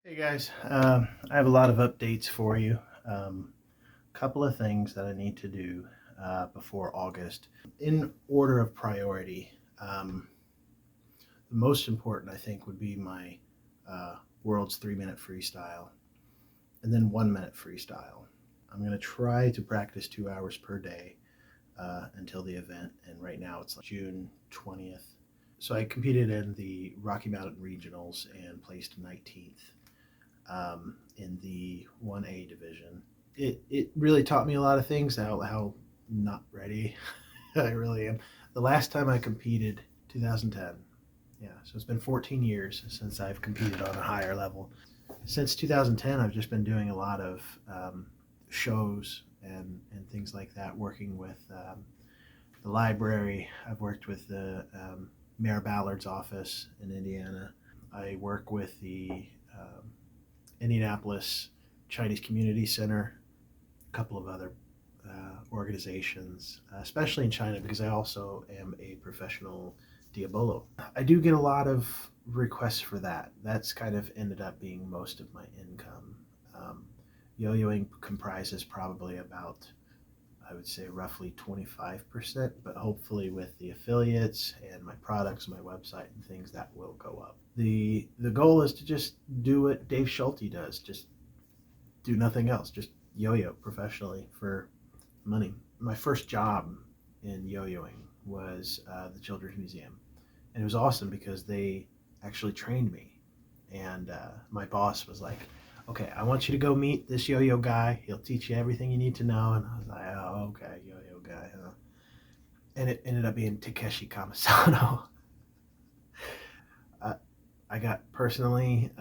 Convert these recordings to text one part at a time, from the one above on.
Hey guys, I have a lot of updates for you. Couple of things that I need to do before August. In order of priority, the most important I think would be my world's 3-minute freestyle and then 1-minute freestyle. I'm going to try to practice 2 hours per day until the event, and right now it's like June 20th. So I competed in the Rocky Mountain Regionals and placed 19th. In the 1A division. It really taught me a lot of things, how not ready I really am. The last time I competed, 2010. Yeah, so it's been 14 years since I've competed on a higher level. Since 2010, I've just been doing a lot of shows and things like that, working with the library. I've worked with the Mayor Ballard's office in Indiana. I work with the Indianapolis Chinese Community Center, a couple of other organizations, especially in China, because I also am a professional Diabolo. I do get a lot of requests for that. That's kind of ended up being most of my income. Yo-yoing comprises probably about, I would say, roughly 25%, but hopefully with the affiliates and my products, my website and things, that will go up. The goal is to just do what Dave Schulte does, just do nothing else, just yo-yo professionally for money. My first job in yo-yoing was the Children's Museum, and it was awesome because they actually trained me, and my boss was like, okay, I want you to go meet this yo-yo guy. He'll teach you everything you need to know. And I was like, oh, okay, yo-yo guy, huh? And it ended up being Takeshi Kamasano. I got personally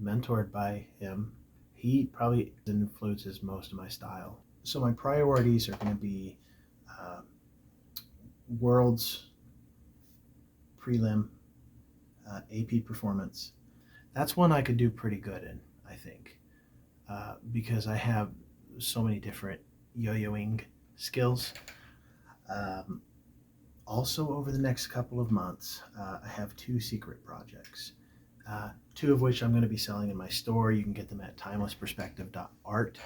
mentored by him. He probably influences most of my style. So my priorities are going to be uh, Worlds, Prelim, AP Performance. That's one I could do pretty good in, I think, because I have so many different yo-yoing skills. Um, Also, over the next couple of months, I have 2 secret projects, 2 of which I'm going to be selling in my store. You can get them at timelessperspective.art.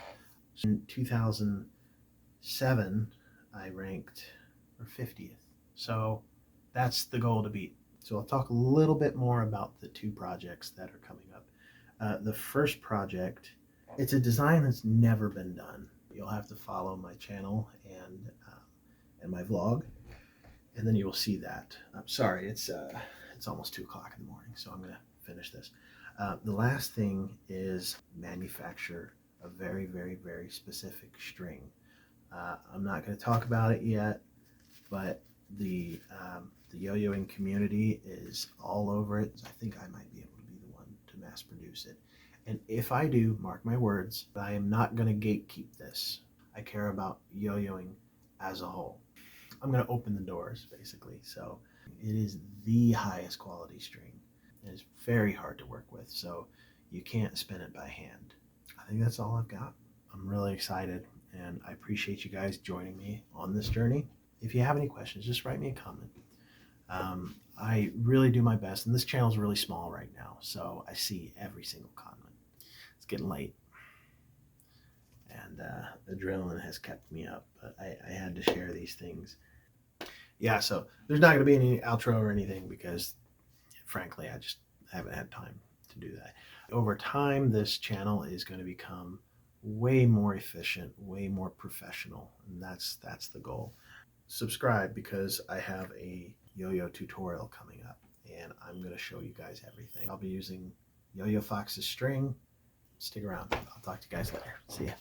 In 2007, I ranked 50th. So that's the goal to beat. So I'll talk a little bit more about the 2 projects that are coming up. The first project, it's a design that's never been done. You'll have to follow my channel and my vlog, and then you will see that. I'm sorry, it's almost 2 o'clock in the morning, so I'm gonna finish this. The last thing is manufacture a very, very, very specific string. I'm not gonna talk about it yet, but the yo-yoing community is all over it. I think I might be able to be the one to mass produce it. And if I do, mark my words, I am not gonna gatekeep this. I care about yo-yoing as a whole. I'm going to open the doors, basically. So it is the highest quality string. It is very hard to work with, so you can't spin it by hand. I think that's all I've got. I'm really excited, and I appreciate you guys joining me on this journey. If you have any questions, just write me a comment. I really do my best, and this channel is really small right now, so I see every single comment. It's getting late, and adrenaline has kept me up, but I had to share these things. Yeah, so there's not going to be any outro or anything because, frankly, I just haven't had time to do that. Over time, this channel is going to become way more efficient, way more professional, and that's the goal. Subscribe because I have a yo-yo tutorial coming up, and I'm going to show you guys everything. I'll be using Yo-Yo Fox's string. Stick around. I'll talk to you guys later. See ya.